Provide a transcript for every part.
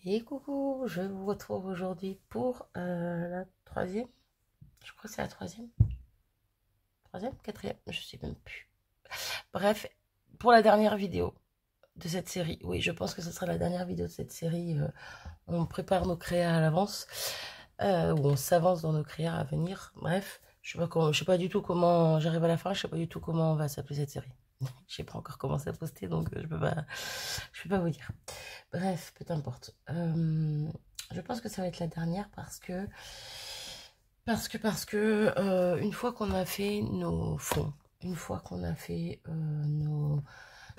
Et coucou, je vous retrouve aujourd'hui pour la troisième, je crois que c'est la troisième, quatrième, je sais même plus. Bref, pour la dernière vidéo de cette série. Oui, je pense que ce sera la dernière vidéo de cette série. On prépare nos créas à l'avance, ou on s'avance dans nos créas à venir. Bref, je sais pas du tout comment j'arrive à la fin, je sais pas du tout comment va s'appeler cette série. Je sais pas encore commencé à poster, donc je peux pas vous dire. Bref, peu importe. Je pense que ça va être la dernière parce que une fois qu'on a fait nos fonds, une fois qu'on a fait nos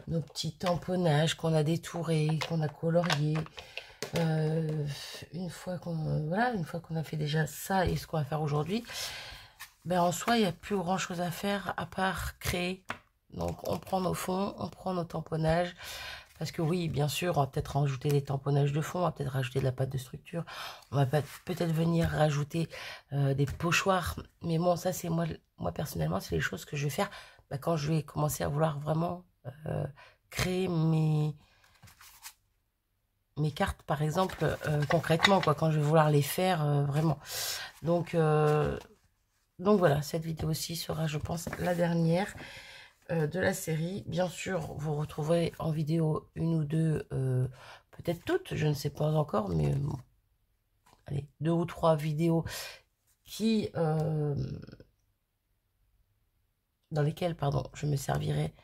petits tamponnages, qu'on a détourés, qu'on a colorié, une fois qu'on a fait déjà ça et ce qu'on va faire aujourd'hui, ben en soi il n'y a plus grand chose à faire à part créer. Donc on prend nos fonds, on prend nos tamponnages. Parce que oui, bien sûr, on va peut-être rajouter des tamponnages de fond, on va peut-être rajouter de la pâte de structure, on va peut-être venir rajouter des pochoirs. Mais bon, ça c'est moi personnellement, c'est les choses que je vais faire quand je vais commencer à vouloir vraiment créer mes cartes, par exemple, concrètement, quoi, quand je vais vouloir les faire vraiment. Donc voilà, cette vidéo aussi sera, je pense, la dernière de la série. Bien sûr, vous retrouverez en vidéo une ou deux, peut-être toutes, je ne sais pas encore, mais bon, allez, 2 ou 3 vidéos qui, dans lesquelles, pardon, je me servirai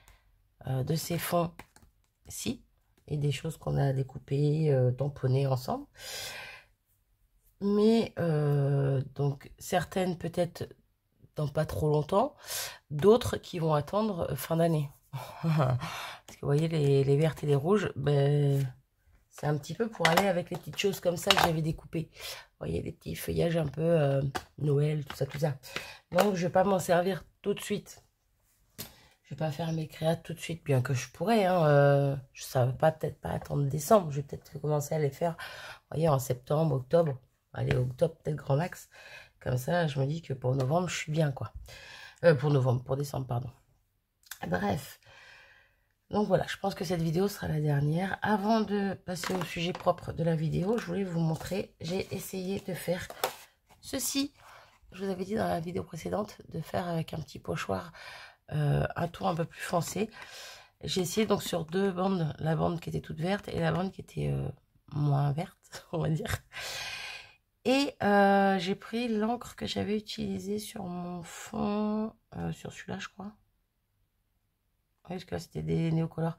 de ces fonds-ci et des choses qu'on a découpées, tamponnées ensemble. Mais donc certaines peut-être dans pas trop longtemps, d'autres qui vont attendre fin d'année. Parce que vous voyez, les vertes et les rouges, ben, c'est un petit peu pour aller avec les petites choses comme ça que j'avais découpées. Vous voyez, les petits feuillages un peu Noël, tout ça, tout ça. Donc, je vais pas m'en servir tout de suite. Je vais pas faire mes créas tout de suite, bien que je pourrais. Hein, ça va pas peut-être pas attendre décembre. Je vais peut-être commencer à les faire, vous voyez, en septembre, octobre. Allez, octobre, peut-être grand max. Comme ça, je me dis que pour novembre, je suis bien, quoi. Pour décembre, pardon. Bref. Donc voilà, je pense que cette vidéo sera la dernière. Avant de passer au sujet propre de la vidéo, je voulais vous montrer, j'ai essayé de faire ceci. Je vous avais dit dans la vidéo précédente de faire avec un petit pochoir un tour un peu plus foncé. J'ai essayé donc sur deux bandes, la bande qui était toute verte et la bande qui était moins verte, on va dire. Et j'ai pris l'encre que j'avais utilisée sur mon fond, sur celui-là je crois. Oui, parce que là c'était des néocolores.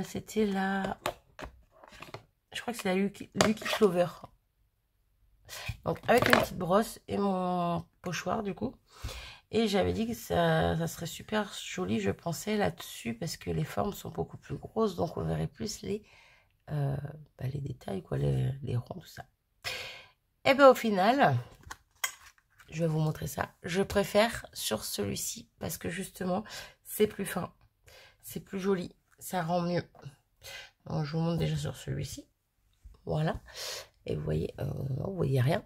C'était la... Je crois que c'est la Lucky Clover. Donc avec une petite brosse et mon pochoir du coup. Et j'avais dit que ça serait super joli, je pensais, là-dessus, parce que les formes sont beaucoup plus grosses, donc on verrait plus les détails, quoi, les ronds, tout ça. Et bien au final, je vais vous montrer ça. Je préfère sur celui-ci, parce que justement, c'est plus fin, c'est plus joli, ça rend mieux. Donc je vous montre déjà sur celui-ci. Voilà. Et vous voyez rien.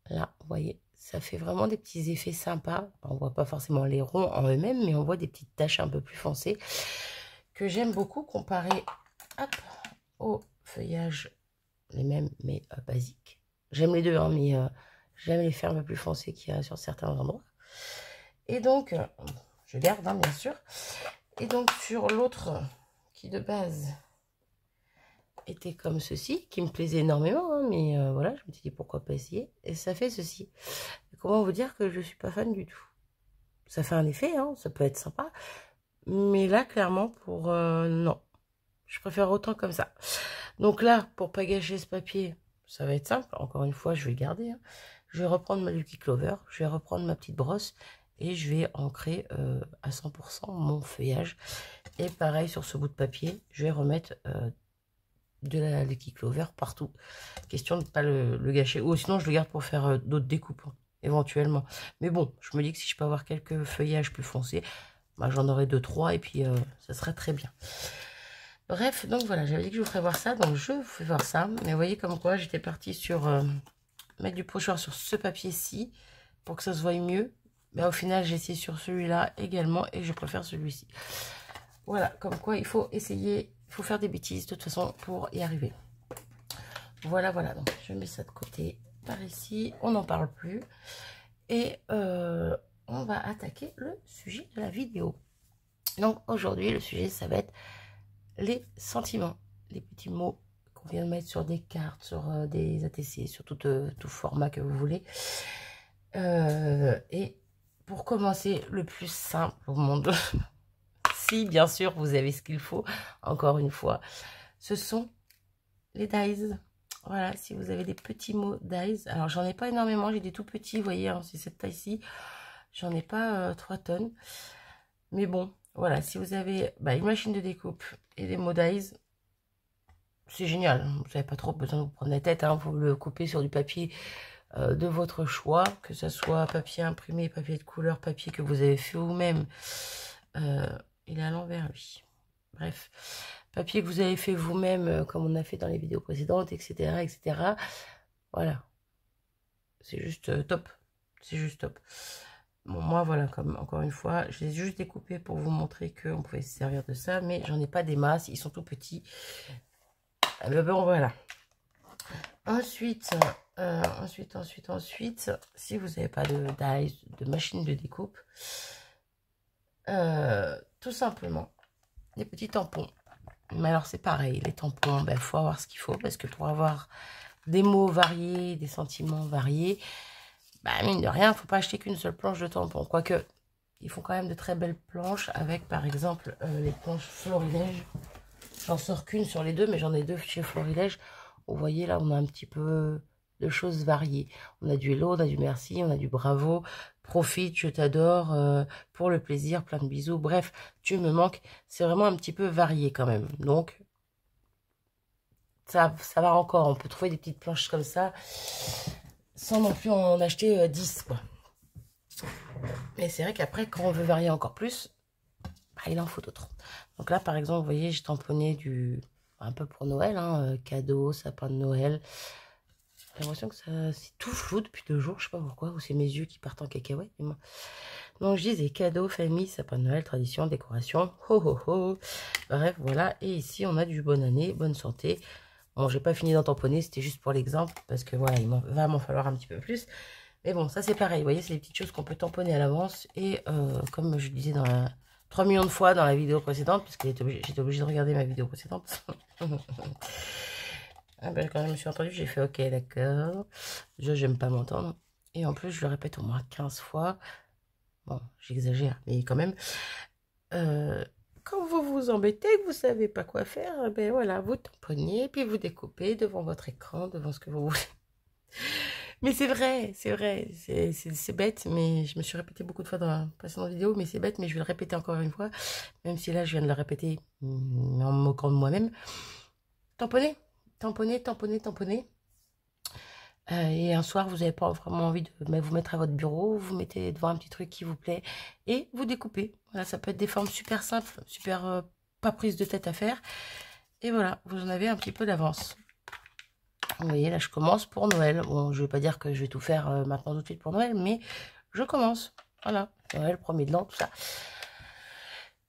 Là, vous voyez, ça fait vraiment des petits effets sympas. On voit pas forcément les ronds en eux-mêmes, mais on voit des petites taches un peu plus foncées que j'aime beaucoup comparé au feuillage, les mêmes, mais basiques. J'aime les deux, hein, mais j'aime les faire un peu plus foncés qu'il y a sur certains endroits. Et donc, je garde, hein, bien sûr. Et donc, sur l'autre, qui de base était comme ceci, qui me plaisait énormément, hein, mais voilà, je me suis dit pourquoi pas essayer, et ça fait ceci. Et comment vous dire que je suis pas fan du tout. Ça fait un effet, hein, ça peut être sympa, mais là clairement pour non, je préfère autant comme ça. Donc là, pour pas gâcher ce papier, ça va être simple, encore une fois je vais le garder, hein. Je vais reprendre ma Lucky Clover, je vais reprendre ma petite brosse et je vais ancrer à 100% mon feuillage. Et pareil sur ce bout de papier, je vais remettre de la Lucky Clover partout, question de ne pas le gâcher, ou sinon je le garde pour faire d'autres découpes, hein, éventuellement. Mais bon, je me dis que si je peux avoir quelques feuillages plus foncés, bah, j'en aurai 2-3 et puis ça sera très bien. Bref, donc voilà, j'avais dit que je vous ferais voir ça, donc je vous fais voir ça. Mais vous voyez comme quoi j'étais partie sur mettre du pochoir sur ce papier-ci pour que ça se voie mieux. Mais au final, j'ai essayé sur celui-là également et je préfère celui-ci. Voilà, comme quoi il faut essayer, il faut faire des bêtises de toute façon pour y arriver. Voilà, voilà. Donc, je mets ça de côté par ici. On n'en parle plus. Et on va attaquer le sujet de la vidéo. Donc, aujourd'hui, le sujet, ça va être les sentiments. Les petits mots qu'on vient de mettre sur des cartes, sur des ATC, sur tout format que vous voulez. Et pour commencer, le plus simple au monde, si bien sûr vous avez ce qu'il faut, encore une fois, ce sont les dies. Voilà, si vous avez des petits mots dies, alors j'en ai pas énormément, j'ai des tout petits, vous voyez, hein, c'est cette taille-ci, j'en ai pas 3 tonnes, mais bon, voilà, si vous avez une machine de découpe et des mots dies, c'est génial, vous n'avez pas trop besoin de vous prendre la tête, hein, vous le coupez sur du papier de votre choix, que ce soit papier imprimé, papier de couleur, papier que vous avez fait vous-même, il est à l'envers lui, bref, papier que vous avez fait vous-même, comme on a fait dans les vidéos précédentes, etc., etc., voilà, c'est juste top, c'est juste top. Bon, moi, voilà, comme encore une fois, je les ai juste découpés pour vous montrer qu'on pouvait se servir de ça, mais j'en ai pas des masses, ils sont tout petits. Mais bon, voilà. Ensuite, si vous n'avez pas de dies, de machine de découpe, tout simplement, des petits tampons. Mais alors, c'est pareil, les tampons, il faut avoir ce qu'il faut, parce que pour avoir des mots variés, des sentiments variés, mine de rien, il ne faut pas acheter qu'une seule planche de tampons. Quoique, ils font quand même de très belles planches avec, par exemple, les planches Florilège. J'en sors qu'une sur les deux, mais j'en ai deux chez Florilège. Vous voyez, là, on a un petit peu de choses variées. On a du hello, on a du merci, on a du bravo, profite, je t'adore, pour le plaisir, plein de bisous. Bref, tu me manques. C'est vraiment un petit peu varié quand même. Donc, ça va encore. On peut trouver des petites planches comme ça, sans non plus en acheter 10, quoi. Mais c'est vrai qu'après, quand on veut varier encore plus, il en faut d'autres. Donc là, par exemple, vous voyez, j'ai tamponné un peu pour Noël, hein, cadeau, sapin de Noël. J'ai l'impression que c'est tout flou depuis 2 jours, je sais pas pourquoi, ou c'est mes yeux qui partent en cacahuète. Donc je disais cadeau, famille, sapin de Noël, tradition, décoration, ho ho ho. Bref, voilà. Et ici, on a du bonne année, bonne santé. Bon, j'ai pas fini d'en tamponner, c'était juste pour l'exemple, parce que voilà, va m'en falloir un petit peu plus. Mais bon, ça c'est pareil, vous voyez, c'est des petites choses qu'on peut tamponner à l'avance. Et comme je disais 3 millions de fois dans la vidéo précédente, puisque j'étais obligée de regarder ma vidéo précédente. Quand je me suis entendue, j'ai fait ok, d'accord. J'aime pas m'entendre. Et en plus, je le répète au moins 15 fois. Bon, j'exagère, mais quand même. Quand vous vous embêtez, que vous savez pas quoi faire, voilà, vous tamponnez, puis vous découpez devant votre écran, devant ce que vous voulez. Mais c'est vrai, c'est bête, mais je me suis répété beaucoup de fois dans la précédente vidéo, mais c'est bête, mais je vais le répéter encore une fois, même si là je viens de le répéter en me moquant de moi-même. Tamponnez, tamponnez, tamponnez, tamponnez. Et un soir, vous n'avez pas vraiment envie de vous mettre à votre bureau, vous mettez devant un petit truc qui vous plaît et vous découpez. Voilà, ça peut être des formes super simples, super pas prise de tête à faire. Et voilà, vous en avez un petit peu d'avance. Vous voyez, là, je commence pour Noël. Bon, je ne vais pas dire que je vais tout faire maintenant tout de suite pour Noël, mais je commence. Voilà, Noël, premier de l'an, tout ça.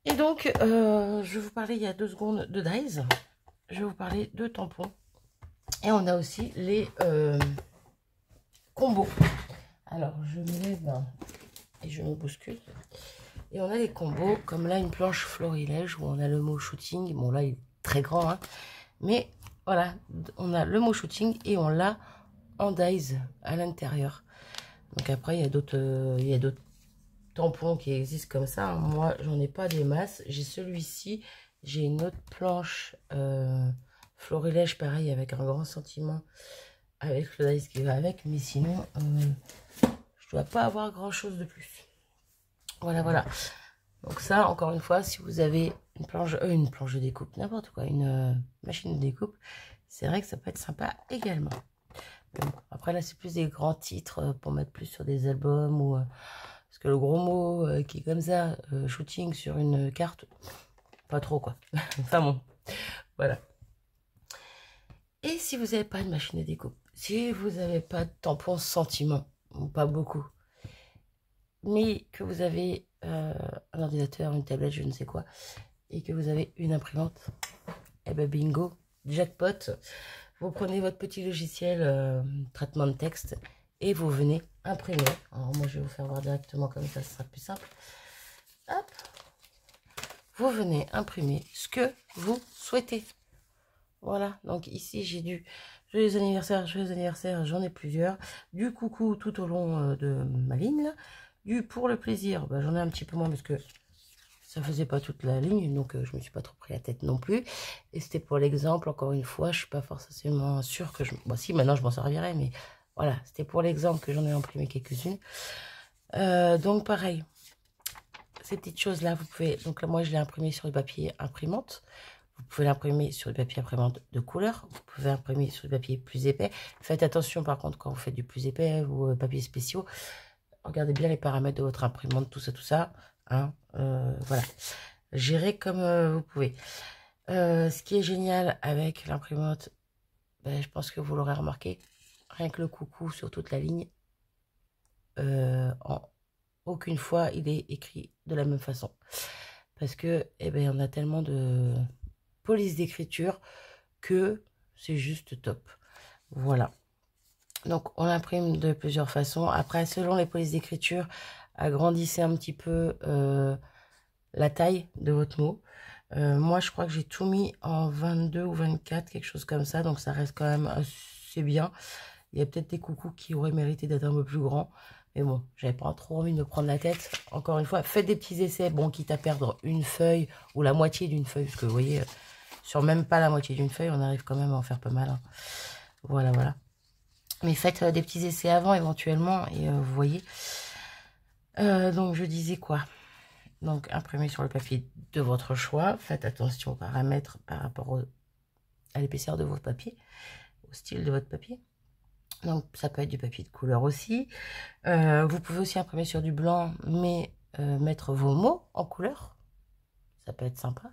Et donc, je vous parlais il y a 2 secondes de dies. Je vais vous parler de tampons. Et on a aussi les combos. Alors, je me lève et je me bouscule. Et on a les combos, comme là, une planche Florilège où on a le mot shooting. Bon, là, il est très grand, hein. Mais voilà, on a le mot shooting et on l'a en dies à l'intérieur. Donc après, il y a d'autres tampons qui existent comme ça, hein. Moi, j'en ai pas des masses. J'ai celui-ci. J'ai une autre planche Florilège, pareil, avec un grand sentiment, avec le dice qui va avec. Mais sinon, je dois pas avoir grand-chose de plus. Voilà, voilà. Donc ça, encore une fois, si vous avez une planche de découpe, n'importe quoi, une machine de découpe, c'est vrai que ça peut être sympa également. Bon, après, là, c'est plus des grands titres pour mettre plus sur des albums ou... parce que le gros mot qui est comme ça, shooting sur une carte, pas trop, quoi. Enfin bon, voilà. Et si vous n'avez pas de machine de découpe, si vous n'avez pas de tampon sentiment, ou pas beaucoup, mais que vous avez un ordinateur, une tablette, je ne sais quoi, et que vous avez une imprimante, et bingo, jackpot, vous prenez votre petit logiciel traitement de texte et vous venez imprimer. Alors moi je vais vous faire voir directement comme ça, ce sera plus simple. Hop, vous venez imprimer ce que vous souhaitez. Voilà, donc ici j'ai du joyeux anniversaire, j'en ai plusieurs. Du coucou tout au long de ma ligne. Là. Du pour le plaisir, bah, j'en ai un petit peu moins parce que ça faisait pas toute la ligne, donc je me suis pas trop pris la tête non plus. Et c'était pour l'exemple, encore une fois, je suis pas forcément sûre que je... Bon si, maintenant je m'en servirai, mais voilà, c'était pour l'exemple que j'en ai imprimé quelques-unes. Donc pareil, ces petites choses-là, vous pouvez... Donc là, moi je l'ai imprimé sur du papier imprimante. Vous pouvez l'imprimer sur du papier imprimante de couleur. Vous pouvez imprimer sur du papier plus épais. Faites attention par contre quand vous faites du plus épais ou papier spéciaux. Regardez bien les paramètres de votre imprimante, tout ça. Hein, voilà. Gérez comme vous pouvez. Ce qui est génial avec l'imprimante, ben, je pense que vous l'aurez remarqué, rien que le coucou sur toute la ligne, en aucune fois il est écrit de la même façon. Parce que, eh ben, on a tellement de police d'écriture que c'est juste top. Voilà. Donc, on l'imprime de plusieurs façons. Après, selon les polices d'écriture, agrandissez un petit peu la taille de votre mot. Moi, je crois que j'ai tout mis en 22 ou 24, quelque chose comme ça. Donc, ça reste quand même assez bien. Il y a peut-être des coucous qui auraient mérité d'être un peu plus grands. Mais bon, j'avais pas trop envie de me prendre la tête. Encore une fois, faites des petits essais. Bon, quitte à perdre une feuille ou la moitié d'une feuille. Parce que vous voyez, sur même pas la moitié d'une feuille, on arrive quand même à en faire pas mal. Hein. Voilà, voilà. Mais faites des petits essais avant éventuellement. Et vous voyez. Donc, je disais quoi? Donc, imprimez sur le papier de votre choix. Faites attention aux paramètres par rapport à l'épaisseur de votre papier, au style de votre papier. Donc, ça peut être du papier de couleur aussi. Vous pouvez aussi imprimer sur du blanc, mais mettre vos mots en couleur. Ça peut être sympa.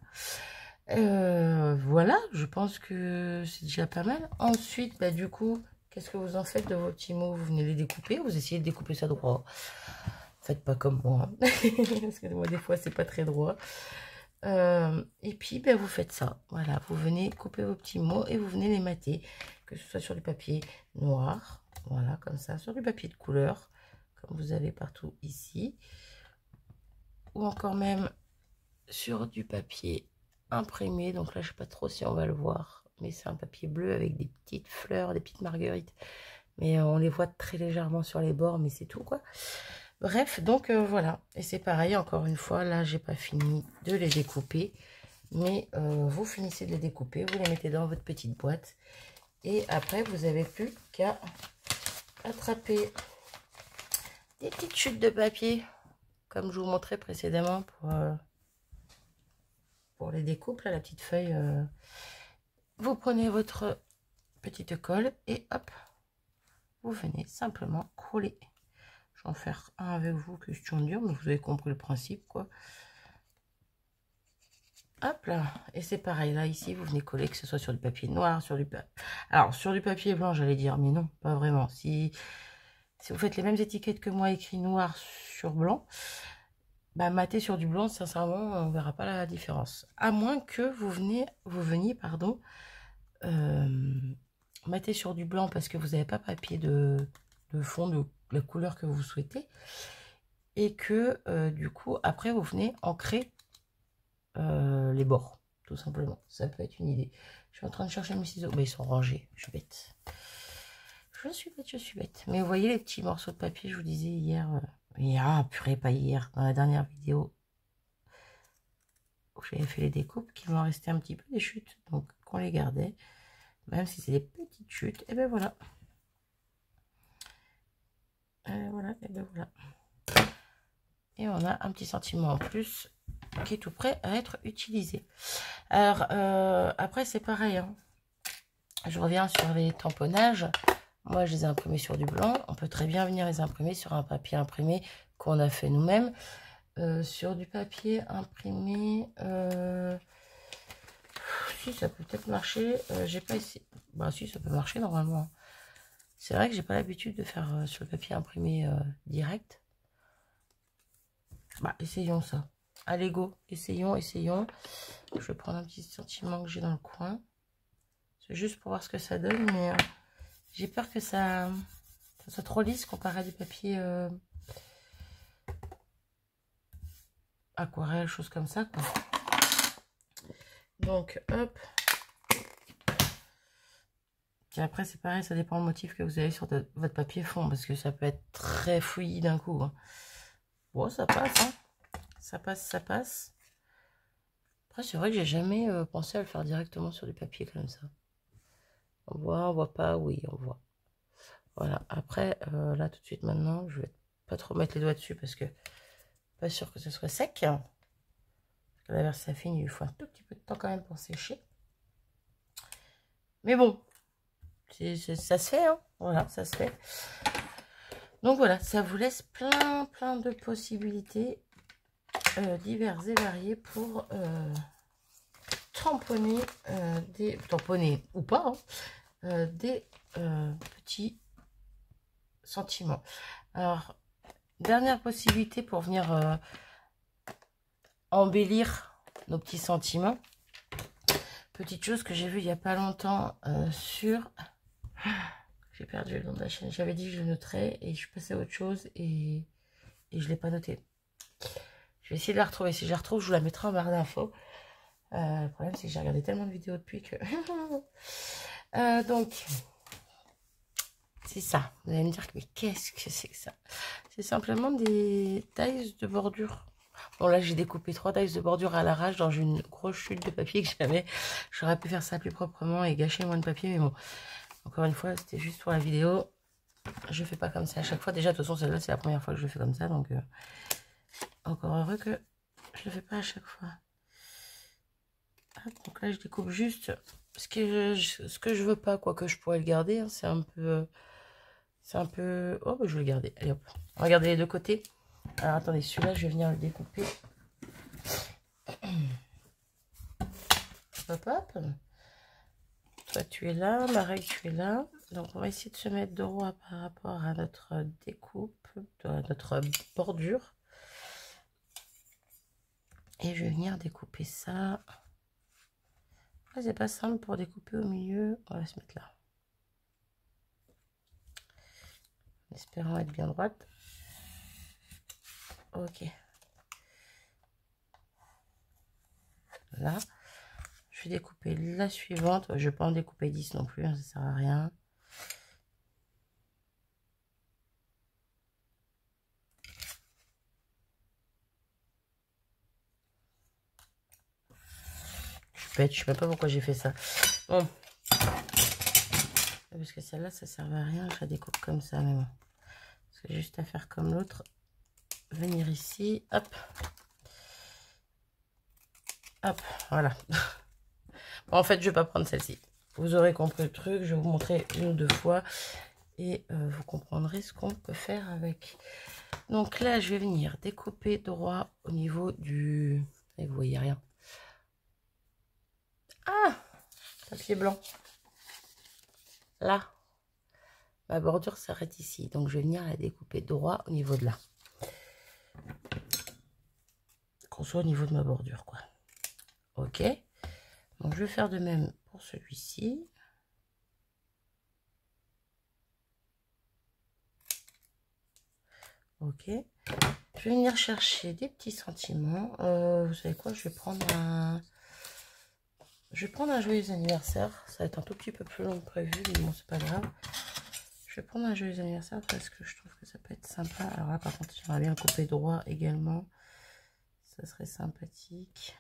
Voilà, je pense que c'est déjà pas mal. Ensuite, bah, du coup, qu'est-ce que vous en faites de vos petits mots? Vous venez les découper, vous essayez de découper ça droit. Faites pas comme moi, parce que moi, des fois, c'est pas très droit. Et puis, ben, vous faites ça. Voilà, vous venez couper vos petits mots et vous venez les mater, que ce soit sur du papier noir, voilà, comme ça, sur du papier de couleur, comme vous avez partout ici, ou encore même sur du papier imprimé. Donc là, je sais pas trop si on va le voir, mais c'est un papier bleu avec des petites fleurs, des petites marguerites. Mais on les voit très légèrement sur les bords, mais c'est tout, quoi. Bref, donc voilà. Et c'est pareil, encore une fois, là, j'ai pas fini de les découper. Mais vous finissez de les découper, vous les mettez dans votre petite boîte. Et après, vous n'avez plus qu'à attraper des petites chutes de papier, comme je vous montrais précédemment pour les découpes, là, la petite feuille. Vous prenez votre petite colle et hop, vous venez simplement coller. Je vais en faire un avec vous, question dure, mais vous avez compris le principe, quoi. Hop là, et c'est pareil, là, ici, vous venez coller, que ce soit sur du papier noir, sur du papier... Alors, sur du papier blanc, j'allais dire, mais non, pas vraiment. Si vous faites les mêmes étiquettes que moi, écrit noir sur blanc, bah, mater sur du blanc, sincèrement, on verra pas la différence. À moins que vous veniez, pardon, mater sur du blanc parce que vous n'avez pas papier de fond de la couleur que vous souhaitez. Et que, du coup, après, vous venez ancrer les bords, tout simplement. Ça peut être une idée. Je suis en train de chercher mes ciseaux. Mais ils sont rangés. Je suis bête. Je suis bête. Mais vous voyez les petits morceaux de papier, je vous disais hier. Ah, purée, pas hier. Dans la dernière vidéo où j'avais fait les découpes, qu'il m'en restait un petit peu des chutes. Donc, qu'on les gardait. Même si c'est des petites chutes. Et ben voilà. Voilà, et ben voilà. Et on a un petit sentiment en plus qui est tout prêt à être utilisé. Alors, après, c'est pareil. Hein. Je reviens sur les tamponnages. Moi, je les ai imprimés sur du blanc. On peut très bien venir les imprimer sur un papier imprimé qu'on a fait nous-mêmes. Sur du papier imprimé... si, ça peut peut-être marcher. J'ai pas essayé. Bah si, ça peut marcher normalement. C'est vrai que j'ai pas l'habitude de faire sur le papier imprimé direct. Bah, essayons ça. Allez, go. Essayons. Je vais prendre un petit sentiment que j'ai dans le coin. C'est juste pour voir ce que ça donne, mais j'ai peur que ça soit trop lisse comparé à du papier aquarelle, choses comme ça, quoi. Donc, hop. Puis après, c'est pareil, ça dépend du motif que vous avez sur votre papier fond, parce que ça peut être très fouillis d'un coup. Hein. Bon, ça passe, hein. Ça passe, ça passe. Après, c'est vrai que j'ai jamais pensé à le faire directement sur du papier comme ça. On voit pas, oui, on voit. Voilà, après, là, tout de suite, maintenant, je vais pas trop mettre les doigts dessus, parce que pas sûr que ce soit sec. Parce que la verse fine, il lui faut un tout petit peu de temps quand même pour sécher. Mais bon, ça se fait, hein. Voilà, ça se fait. Donc voilà, ça vous laisse plein de possibilités diverses et variées pour tamponner, tamponner ou pas, hein, des petits sentiments. Alors, dernière possibilité pour venir embellir nos petits sentiments. Petite chose que j'ai vue il n'y a pas longtemps sur... J'ai perdu le nom de la chaîne. J'avais dit que je noterais et je suis passée à autre chose et je ne l'ai pas noté. Je vais essayer de la retrouver. Si je la retrouve, je vous la mettrai en barre d'infos. Le problème, c'est que j'ai regardé tellement de vidéos depuis que... donc, c'est ça. Vous allez me dire, mais qu'est-ce que c'est que ça? C'est simplement des tailles de bordure. Bon, là, j'ai découpé 3 tailles de bordure à l'arrache dans une grosse chute de papier que j'avais. J'aurais pu faire ça plus proprement et gâcher moins de papier, mais bon. Encore une fois, c'était juste pour la vidéo. Je fais pas comme ça à chaque fois. Déjà, de toute façon, celle-là, c'est la première fois que je le fais comme ça. Donc, encore heureux que je le fais pas à chaque fois. Hop, donc là, je découpe juste ce que je veux pas. Quoique je pourrais le garder. Hein, c'est un peu... Oh, bah, je vais le garder. Allez, hop. Regardez les deux côtés. Alors, attendez, celui-là, je vais venir le découper. Hop, hop. Toi, tu es là. Marie, tu es là. Donc, on va essayer de se mettre droit par rapport à notre découpe, à notre bordure. Et je vais venir découper ça. C'est pas simple pour découper au milieu. On va se mettre là. En espérant être bien droite. Ok. Là. Je vais découper la suivante. Je ne vais pas en découper 10 non plus. Hein, ça sert à rien. Je ne sais pas pourquoi j'ai fait ça. Bon. Parce que celle-là, ça ne sert à rien. Je la découpe comme ça. Mais bon. C'est juste à faire comme l'autre. Venir ici. Hop. Hop. Voilà. Bon, en fait, je ne vais pas prendre celle-ci. Vous aurez compris le truc. Je vais vous montrer une ou deux fois. Et vous comprendrez ce qu'on peut faire avec. Donc là, je vais venir découper droit au niveau du... Et vous voyez rien. Ah, papier blanc. Là, ma bordure s'arrête ici. Donc, je vais venir la découper droit au niveau de là. Qu'on soit au niveau de ma bordure, quoi. Ok. Donc, je vais faire de même pour celui-ci. Ok. Je vais venir chercher des petits sentiments. Vous savez quoi? Je vais prendre un... joyeux anniversaire. Ça va être un tout petit peu plus long que prévu, mais bon, c'est pas grave. Je vais prendre un joyeux anniversaire parce que je trouve que ça peut être sympa. Alors là, par contre, j'aimerais bien couper droit également. Ça serait sympathique.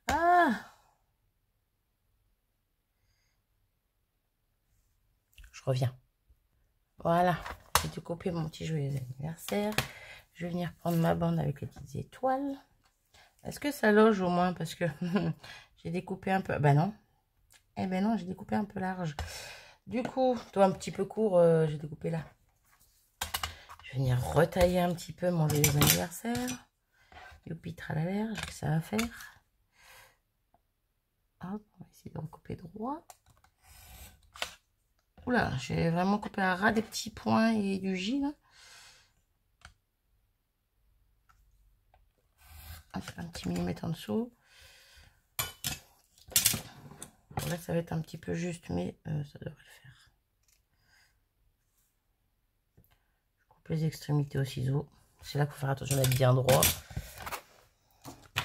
Ah! Je reviens. Voilà. J'ai découpé mon petit joyeux anniversaire. Je vais venir prendre ma bande avec les petites étoiles. Est-ce que ça loge au moins? Parce que j'ai découpé un peu... Ben non. Eh ben non, j'ai découpé un peu large. Du coup, toi un petit peu court, j'ai découpé là. Je vais venir retailler un petit peu mon joyeux anniversaire. Youpi tralala, j'ai que ça à faire. Hop, on va essayer de recouper droit. Oula, j'ai vraiment coupé à ras des petits points et du J là. Hop, un petit millimètre en dessous. Là, ça va être un petit peu juste, mais ça devrait le faire. Je coupe les extrémités au ciseau. C'est là qu'il faut faire attention d'être bien droit.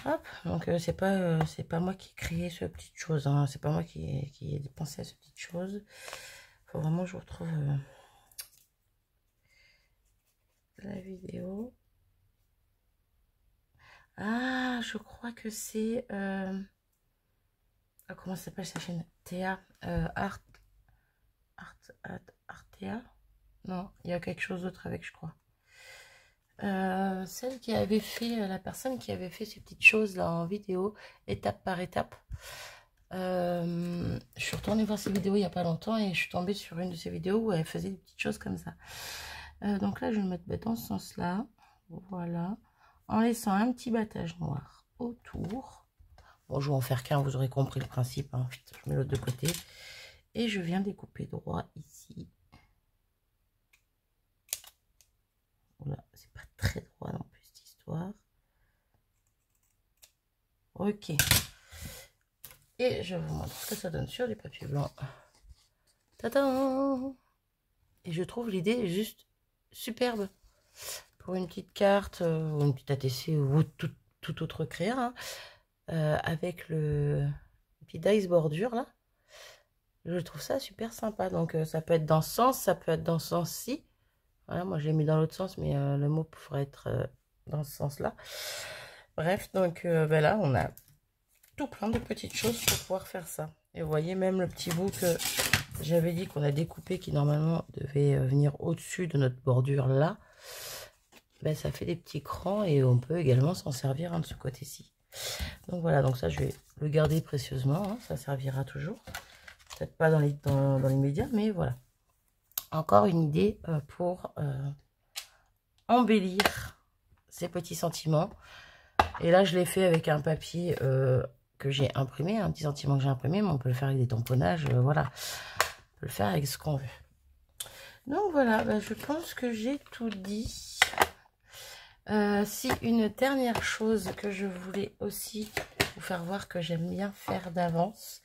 Hop, donc c'est pas moi qui ai créé ce petite chose, hein. C'est pas moi qui ai pensé à cette petite chose. Faut vraiment que je retrouve la vidéo. Ah, je crois que c'est comment ça s'appelle sa chaîne? Théa Artea? Non, il y a quelque chose d'autre avec, je crois. Celle qui avait fait, la personne qui avait fait ces petites choses là en vidéo, étape par étape. Je suis retournée voir ses vidéos il n'y a pas longtemps et je suis tombée sur une de ses vidéos où elle faisait des petites choses comme ça. Donc là, je vais le mettre dans ce sens-là. Voilà. En laissant un petit battage noir autour. Bon, je vais en faire qu'un, vous aurez compris le principe. Hein. Je mets l'autre de côté. Et je viens découper droit ici. Voilà, c'est pas très droit non plus cette histoire. Ok. Et je vous montre ce que ça donne sur du papier blanc. Tadam! Et je trouve l'idée juste superbe. Pour une petite carte, ou une petite ATC, ou tout autre créa, hein, avec le petit dice bordure là. Je trouve ça super sympa. Donc ça peut être dans ce sens, ça peut être dans ce sens-ci. Voilà, moi je l'ai mis dans l'autre sens, mais le mot pourrait être dans ce sens-là. Bref, donc ben là, on a tout plein de petites choses pour pouvoir faire ça. Et vous voyez même le petit bout que j'avais dit qu'on a découpé, qui normalement devait venir au-dessus de notre bordure là. Ben, ça fait des petits crans et on peut également s'en servir de ce côté-ci. Donc voilà, donc ça je vais le garder précieusement, hein, ça servira toujours. Peut-être pas dans l'immédiat, mais voilà. Encore une idée pour embellir ces petits sentiments. Et là, je l'ai fait avec un papier que j'ai imprimé, un petit sentiment que j'ai imprimé, mais on peut le faire avec des tamponnages, voilà. On peut le faire avec ce qu'on veut. Donc voilà, ben, je pense que j'ai tout dit. Si une dernière chose que je voulais aussi vous faire voir que j'aime bien faire d'avance,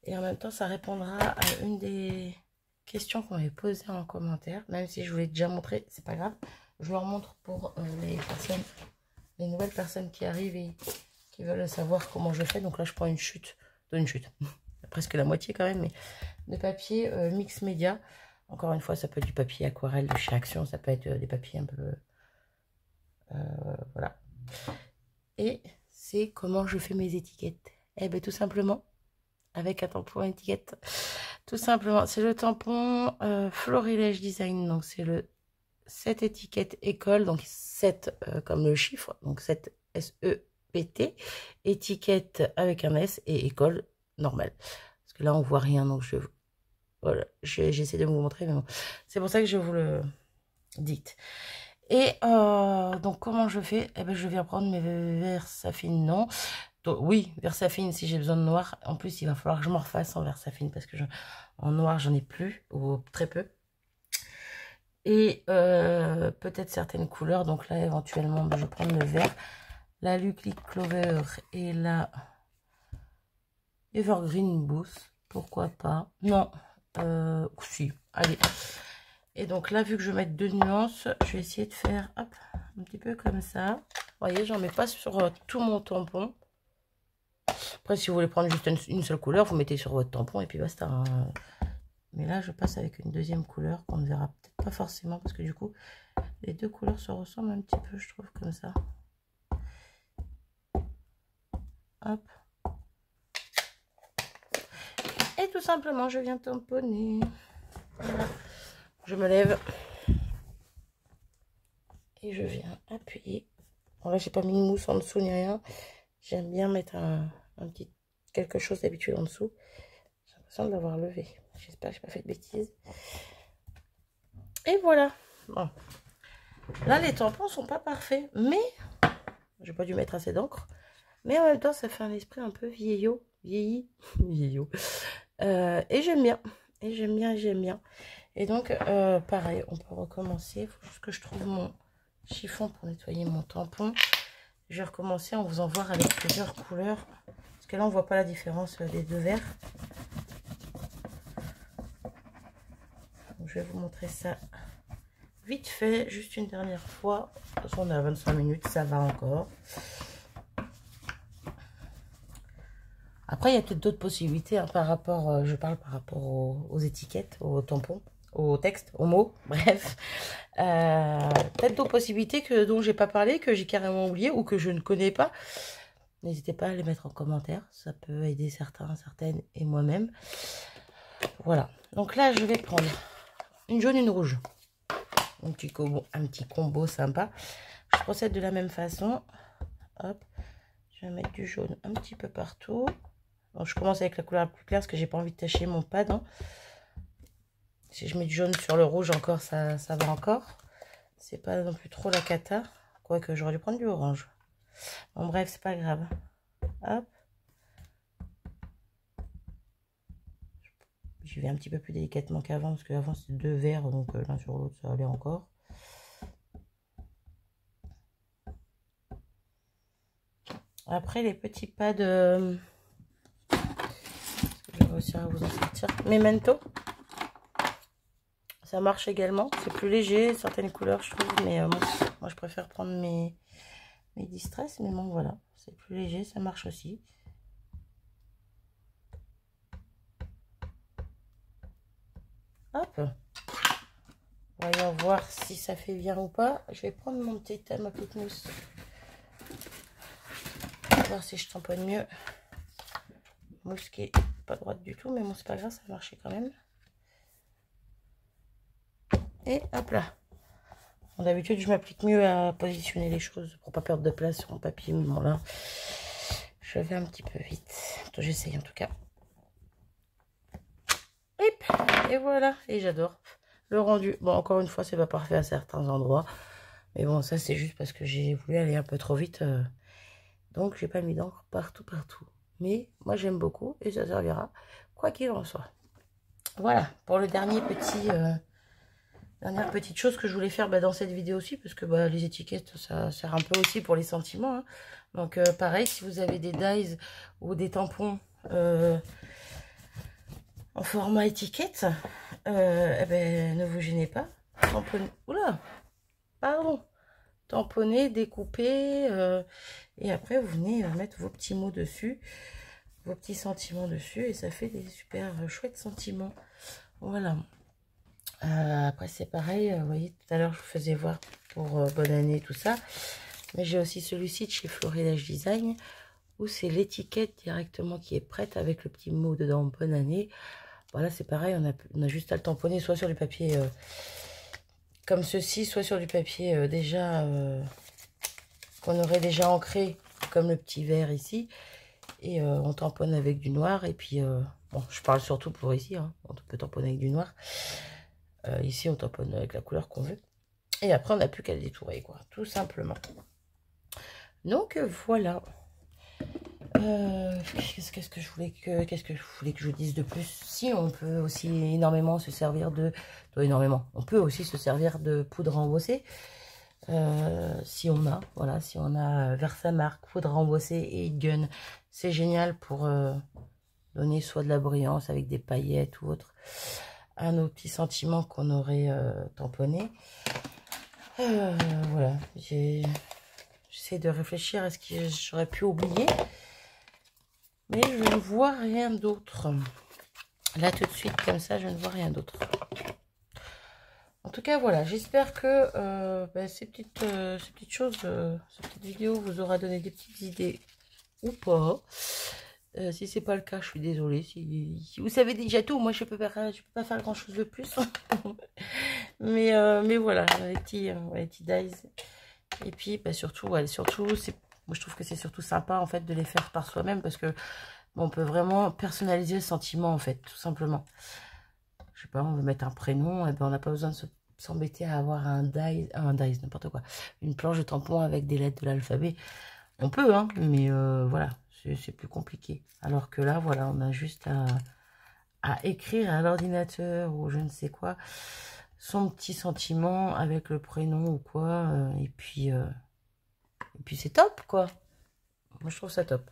et en même temps ça répondra à une des questions qu'on m'avait posées en commentaire, même si je vous l'ai déjà montré, c'est pas grave, je leur montre pour les nouvelles personnes qui arrivent et qui veulent savoir comment je fais. Donc là je prends une chute, presque la moitié quand même, mais de papier mix média. Encore une fois, ça peut être du papier aquarelle de chez Action, ça peut être des papiers un peu voilà. Et c'est comment je fais mes étiquettes. Eh bien tout simplement avec un tampon étiquette. Tout simplement, c'est le tampon Florilège Design. Donc c'est le 7 étiquette école, donc 7 comme le chiffre, donc 7 S-E-P-T, étiquette avec un S et école normale. Parce que là on voit rien, donc voilà, j'essaie de vous montrer, mais bon. C'est pour ça que je vous le dicte. Et donc comment je fais? Eh ben, je viens prendre mes Versafine, non. Donc, oui, Versafine si j'ai besoin de noir. En plus, il va falloir que je m'en refasse en Versafine parce que en noir, j'en ai plus, ou très peu. Et peut-être certaines couleurs. Donc là, éventuellement, ben, je vais prendre le vert. La Lucky Clover et la Evergreen Boost. Pourquoi pas? Non. Si, allez. Et donc là, vu que je vais mettre deux nuances, je vais essayer de faire hop, un petit peu comme ça. Vous voyez, j'en mets pas sur tout mon tampon. Après, si vous voulez prendre juste une seule couleur, vous mettez sur votre tampon et puis basta. Hein. Mais là, je passe avec une deuxième couleur qu'on ne verra peut-être pas forcément parce que du coup, les deux couleurs se ressemblent un petit peu, je trouve, comme ça. Hop. Et tout simplement, je viens tamponner. Voilà. Je me lève et je viens appuyer. Bon là, j'ai pas mis de mousse en dessous ni rien. J'aime bien mettre un petit quelque chose d'habitude en dessous. J'ai l'impression de l'avoir levé. J'espère que j'ai pas fait de bêtises. Et voilà. Bon. Là, les tampons sont pas parfaits, mais j'ai pas dû mettre assez d'encre. Mais en même temps, ça fait un esprit un peu vieillot, vieilli, vieillot. Et j'aime bien. Et j'aime bien, j'aime bien. Et donc, pareil, on peut recommencer. Il faut juste que je trouve mon chiffon pour nettoyer mon tampon. Je vais recommencer en vous en voir avec plusieurs couleurs. Parce que là, on voit pas la différence des deux verres. je vais vous montrer ça vite fait, juste une dernière fois. De toute façon, on est à 25 minutes, ça va encore. Après, il y a peut-être d'autres possibilités hein, par rapport, je parle par rapport aux étiquettes, aux tampons, aux textes, aux mots, bref. Peut-être d'autres possibilités dont j'ai pas parlé, que j'ai carrément oublié ou que je ne connais pas. N'hésitez pas à les mettre en commentaire, ça peut aider certains, certaines et moi-même. Voilà, donc là, je vais prendre une jaune, une rouge. Un petit combo sympa. Je procède de la même façon. Hop, je vais mettre du jaune un petit peu partout. Donc je commence avec la couleur la plus claire parce que j'ai pas envie de tacher mon pad. Hein. Si je mets du jaune sur le rouge encore, ça va encore. C'est pas non plus trop la cata. Quoique j'aurais dû prendre du orange. Bon bref, c'est pas grave. Hop. J'y vais un petit peu plus délicatement qu'avant parce qu'avant c'était 2 verres donc l'un sur l'autre ça allait encore. Après les petits pads de... je vais réussir à vous en sortir. Memento. Ça marche également. C'est plus léger, certaines couleurs je trouve. Mais moi je préfère prendre mes Distress. Mais bon voilà, c'est plus léger, ça marche aussi. Hop. Voyons voir si ça fait bien ou pas. Je vais prendre ma petite mousse. Voir si je tamponne mieux. Mousse qui est pas droite du tout, mais bon c'est pas grave, ça a marché quand même. Et hop là. Bon, d'habitude je m'applique mieux à positionner les choses pour pas perdre de place sur mon papier, mais bon là je vais un petit peu vite. J'essaye en tout cas. Et voilà, et j'adore le rendu. Bon, encore une fois c'est pas parfait à certains endroits, mais bon ça c'est juste parce que j'ai voulu aller un peu trop vite, donc j'ai pas mis d'encre partout. Mais moi j'aime beaucoup et ça servira quoi qu'il en soit. Voilà pour le dernière petite chose que je voulais faire dans cette vidéo aussi, parce que les étiquettes ça sert un peu aussi pour les sentiments. Hein. Donc pareil, si vous avez des dies ou des tampons en format étiquette, ne vous gênez pas. Tamponnez, oula, pardon. Tamponnez, découpez, et après vous venez mettre vos petits mots dessus, vos petits sentiments dessus, et ça fait des super chouettes sentiments. Voilà. Après c'est pareil, vous voyez tout à l'heure je vous faisais voir pour bonne année tout ça, mais j'ai aussi celui-ci de chez Florilège Design où c'est l'étiquette directement qui est prête avec le petit mot dedans bonne année. Voilà, c'est pareil, on a juste à le tamponner soit sur du papier comme ceci, soit sur du papier déjà qu'on aurait déjà ancré comme le petit verre ici, et on tamponne avec du noir. Et puis bon, je parle surtout pour ici, hein, on peut tamponner avec du noir. Ici on tamponne avec la couleur qu'on veut, et après on n'a plus qu'à le détourer, quoi, tout simplement. Donc voilà. Qu'est-ce que je voulais que je vous dise de plus? Si, on peut aussi énormément se servir on peut aussi se servir de poudre embossée, si on a, voilà, si on a Versamark, poudre embossée et gun, c'est génial pour donner soit de la brillance avec des paillettes ou autre à nos petits sentiments qu'on aurait tamponnés. Voilà, j'essaie de réfléchir à ce que j'aurais pu oublier. Mais je ne vois rien d'autre. Là, tout de suite, comme ça, je ne vois rien d'autre. En tout cas, voilà. J'espère que ces petites choses, cette petite vidéo vous aura donné des petites idées ou pas. Si c'est pas le cas, je suis désolée. Si vous savez déjà tout, moi, je peux pas faire grand-chose de plus. mais voilà, les petits dies. Et puis, surtout, moi, je trouve que c'est surtout sympa, en fait, de les faire par soi-même, parce que on peut vraiment personnaliser le sentiment, en fait, tout simplement. Je sais pas, on veut mettre un prénom, et on n'a pas besoin de s'embêter à avoir un dies, n'importe quoi. Une planche de tampon avec des lettres de l'alphabet. On peut, hein, mais voilà, c'est plus compliqué. Alors que là, voilà, on a juste à écrire à l'ordinateur ou je ne sais quoi, son petit sentiment avec le prénom ou quoi, et puis c'est top, quoi. Moi, je trouve ça top.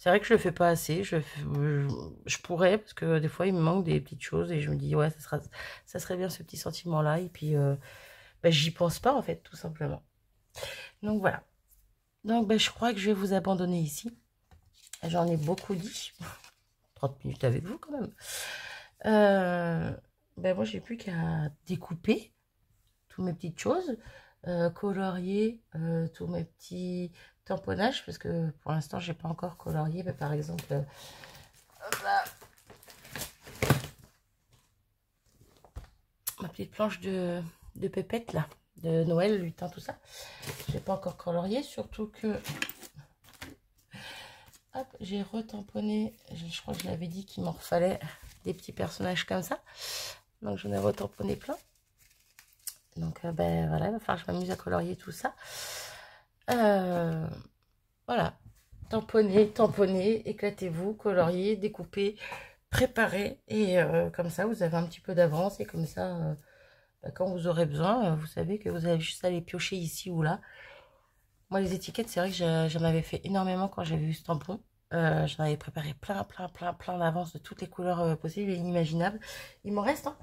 C'est vrai que je le fais pas assez. Je pourrais, parce que des fois, il me manque des petites choses et je me dis, ouais, ça serait bien ce petit sentiment-là. Et puis, bah, j'y pense pas, en fait, tout simplement. Donc, voilà. Donc, bah, je crois que je vais vous abandonner ici. J'en ai beaucoup dit. 30 minutes avec vous, quand même. Ben moi, j'ai plus qu'à découper toutes mes petites choses, colorier tous mes petits tamponnages, parce que pour l'instant, j'ai pas encore colorié. Mais par exemple, hop là, ma petite planche de pépette, là, de Noël, lutin, tout ça. J'ai pas encore colorié, surtout que... Hop, j'ai retamponné, je crois que je l'avais dit qu'il m'en fallait des petits personnages comme ça. Donc j'en ai retamponné plein. Donc ben voilà, il va falloir que je m'amuse à colorier tout ça. Voilà, tamponner, éclatez-vous, colorier, découper, préparer. Et comme ça, vous avez un petit peu d'avance. Et comme ça, ben, quand vous aurez besoin, vous savez que vous avez juste à les piocher ici ou là. Moi, les étiquettes, c'est vrai que j'en avais fait énormément quand j'avais vu ce tampon. J'en avais préparé plein d'avance de toutes les couleurs possibles et inimaginables. Il m'en reste, hein.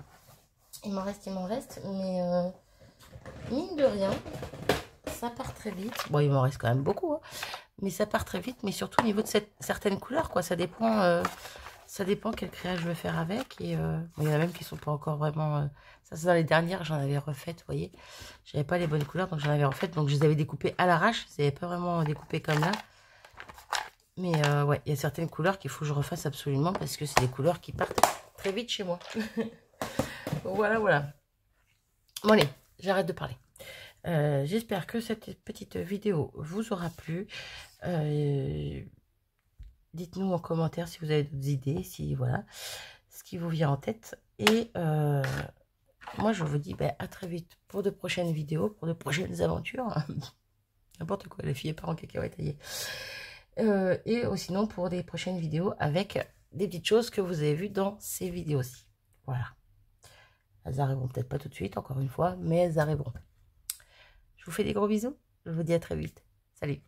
Il m'en reste. Mais mine de rien, ça part très vite. Bon, il m'en reste quand même beaucoup, hein. Mais ça part très vite. Mais surtout au niveau de certaines couleurs, quoi. Ça dépend quel créage je veux faire avec. Et il y en a même qui sont pas encore vraiment... ça, c'est dans les dernières, j'en avais refaites, vous voyez. J'avais pas les bonnes couleurs, donc j'en avais refaites. Donc je les avais découpées à l'arrache. Je les avais pas vraiment découpées comme là. Mais ouais, il y a certaines couleurs qu'il faut que je refasse absolument parce que c'est des couleurs qui partent très vite chez moi. Voilà. Bon allez, j'arrête de parler. J'espère que cette petite vidéo vous aura plu. Dites-nous en commentaire si vous avez d'autres idées, si voilà, ce qui vous vient en tête. Et moi, je vous dis à très vite pour de prochaines vidéos, pour de prochaines aventures. N'importe quoi, les filles parents cacahuètes taillées. Et sinon pour des prochaines vidéos avec des petites choses que vous avez vues dans ces vidéos-ci. Voilà. Elles arriveront peut-être pas tout de suite, encore une fois, mais elles arriveront. Je vous fais des gros bisous. Je vous dis à très vite. Salut.